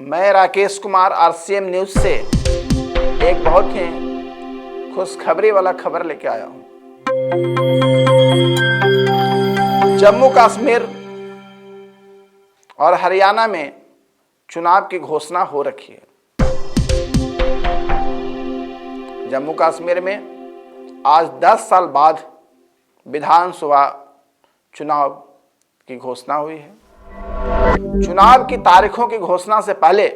मैं Rakesh Kumar RCM news से एक बहुत ही खुशखबरी वाला खबर लेके आया हूं। जम्मू कश्मीर और हरियाणा में चुनाव की घोषणा हो रखी है। जम्मू कश्मीर में आज 10 साल बाद विधानसभा चुनाव की घोषणा हुई है। चुनाव की तारीखों की घोषणा से पहले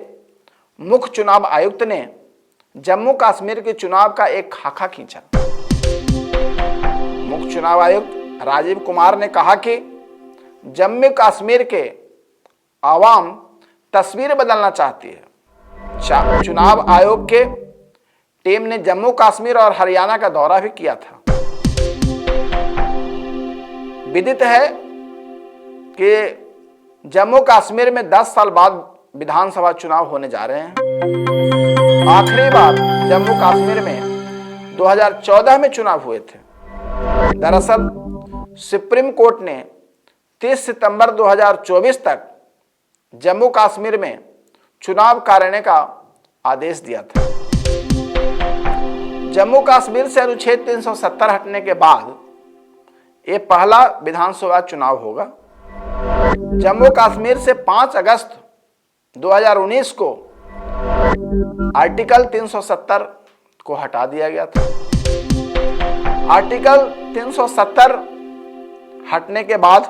मुख्य चुनाव आयुक्त ने जम्मू कश्मीर के चुनाव का एक खाका खींचा। मुख्य चुनाव आयुक्त राजीव कुमार ने कहा कि जम्मू कश्मीर के आवाम तस्वीर बदलना चाहती है। चुनाव आयोग के टीम ने जम्मू कश्मीर और हरियाणा का दौरा भी किया था। विदित है कि जम्मू कश्मीर में 10 साल बाद विधानसभा चुनाव होने जा रहे हैं। आखिरी बार जम्मू कश्मीर में 2014 में चुनाव हुए थे। दरअसल सुप्रीम कोर्ट ने 30 सितंबर 2024 तक जम्मू कश्मीर में चुनाव कराने का आदेश दिया था। जम्मू कश्मीर से अनुच्छेद 370 हटने के बाद ये पहला विधानसभा चुनाव होगा। जम्मू कश्मीर से 5 अगस्त 2019 को आर्टिकल 370 को हटा दिया गया था। आर्टिकल 370 हटने के बाद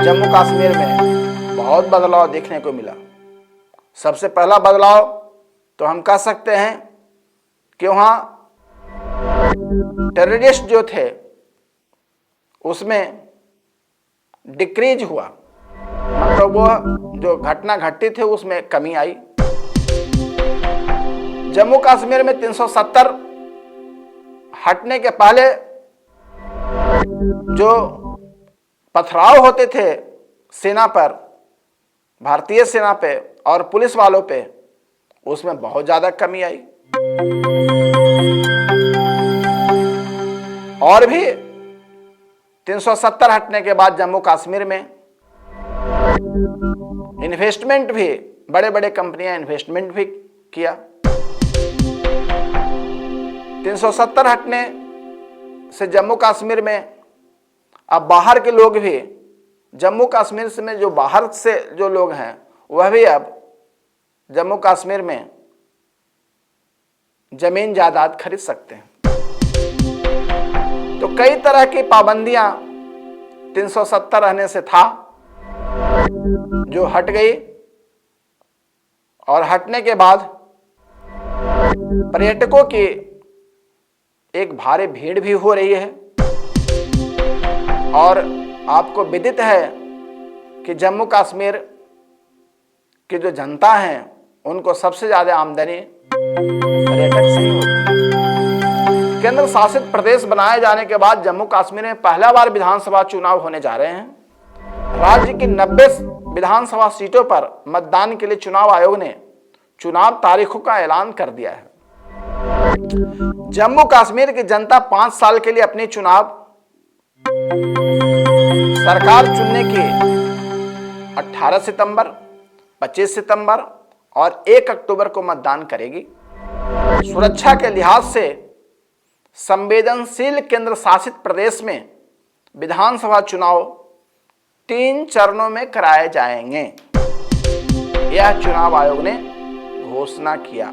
जम्मू कश्मीर में बहुत बदलाव देखने को मिला। सबसे पहला बदलाव तो हम कह सकते हैं कि वहां टेररिस्ट जो थे उसमें डिक्रीज हुआ, मतलब वो जो घटना घटी थी उसमें कमी आई। जम्मू कश्मीर में 370 हटने के पहले जो पथराव होते थे सेना पर, भारतीय सेना पे और पुलिस वालों पे, उसमें बहुत ज्यादा कमी आई। और भी 370 हटने के बाद जम्मू कश्मीर में इन्वेस्टमेंट भी, बड़े बड़े कंपनियां इन्वेस्टमेंट भी किया। 370 हटने से जम्मू कश्मीर में अब बाहर के लोग भी, जम्मू कश्मीर से में जो बाहर से जो लोग हैं वह भी अब जम्मू कश्मीर में जमीन जायदाद खरीद सकते हैं। तो कई तरह की पाबंदियां 370 रहने से था जो हट गई, और हटने के बाद पर्यटकों की एक भारी भीड़ भी हो रही है। और आपको विदित है कि जम्मू कश्मीर की जो जनता है उनको सबसे ज्यादा आमदनी पर्यटक से ही होती है। केंद्र शासित प्रदेश बनाए जाने के बाद जम्मू कश्मीर में पहला बार विधानसभा चुनाव होने जा रहे हैं। राज्य की 90 विधानसभा सीटों पर मतदान के लिए चुनाव आयोग ने चुनाव तारीखों का ऐलान कर दिया है। जम्मू कश्मीर की जनता 5 साल के लिए अपनी चुनाव सरकार चुनने की 18 सितंबर, 25 सितंबर और 1 अक्टूबर को मतदान करेगी। सुरक्षा के लिहाज से संवेदनशील केंद्र शासित प्रदेश में विधानसभा चुनाव 3 चरणों में कराए जाएंगे। यह चुनाव आयोग ने घोषणा किया।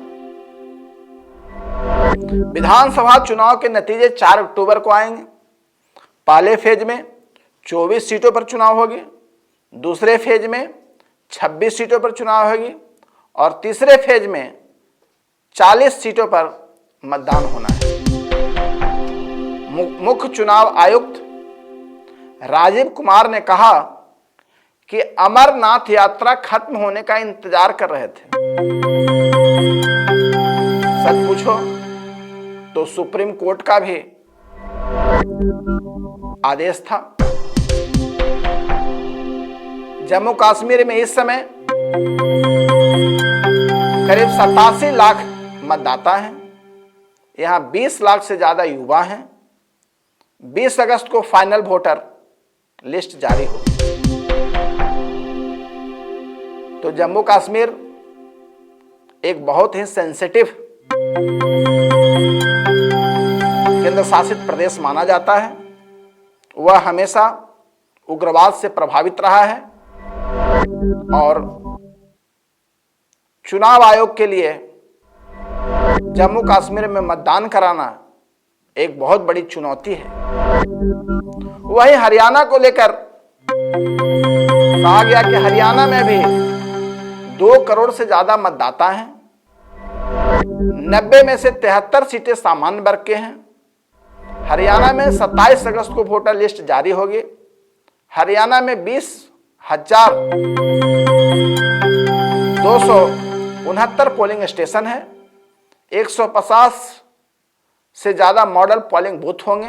विधानसभा चुनाव के नतीजे 4 अक्टूबर को आएंगे। पहले फेज में 24 सीटों पर चुनाव होगी, दूसरे फेज में 26 सीटों पर चुनाव होगी और तीसरे फेज में 40 सीटों पर मतदान होना है। मुख्य चुनाव आयुक्त राजीव कुमार ने कहा कि अमरनाथ यात्रा खत्म होने का इंतजार कर रहे थे। सच पूछो तो सुप्रीम कोर्ट का भी आदेश था। जम्मू कश्मीर में इस समय करीब 87 लाख मतदाता हैं। यहां 20 लाख से ज्यादा युवा हैं। 20 अगस्त को फाइनल वोटर लिस्ट जारी होगी। तो जम्मू कश्मीर एक बहुत ही सेंसिटिव केंद्र शासित प्रदेश माना जाता है। वह हमेशा उग्रवाद से प्रभावित रहा है और चुनाव आयोग के लिए जम्मू कश्मीर में मतदान कराना एक बहुत बड़ी चुनौती है। वहीं हरियाणा को लेकर कहा गया कि हरियाणा में भी 2 करोड़ से ज्यादा मतदाता हैं। 90 में से 73 सीटें सामान्य वर्ग के हैं। हरियाणा में 27 अगस्त को वोटर लिस्ट जारी होगी। हरियाणा में 20,269 पोलिंग स्टेशन है। 150 से ज्यादा मॉडल पोलिंग बूथ होंगे।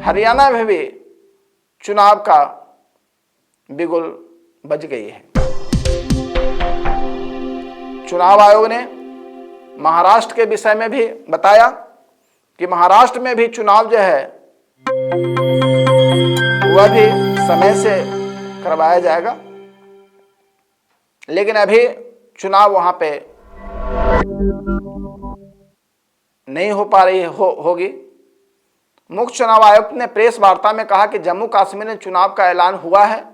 हरियाणा में भी चुनाव का बिगुल बज गई है। चुनाव आयोग ने महाराष्ट्र के विषय में भी बताया कि महाराष्ट्र में भी चुनाव जो है वह भी समय से करवाया जाएगा, लेकिन अभी चुनाव वहां पे नहीं हो पा रही होगी। मुख्य चुनाव आयुक्त ने प्रेस वार्ता में कहा कि जम्मू कश्मीर में चुनाव का ऐलान हुआ है,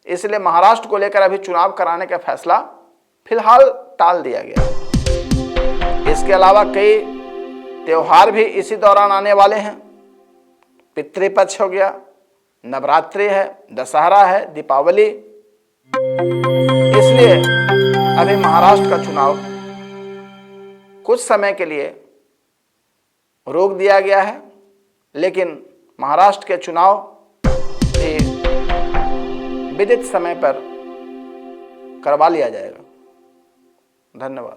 इसलिए महाराष्ट्र को लेकर अभी चुनाव कराने का फैसला फिलहाल टाल दिया गया। इसके अलावा कई त्योहार भी इसी दौरान आने वाले हैं। पितृपक्ष हो गया, नवरात्रि है, दशहरा है, दीपावली। इसलिए अभी महाराष्ट्र का चुनाव कुछ समय के लिए रोक दिया गया है, लेकिन महाराष्ट्र के चुनाव भी विदित समय पर करवा लिया जाएगा। धन्यवाद।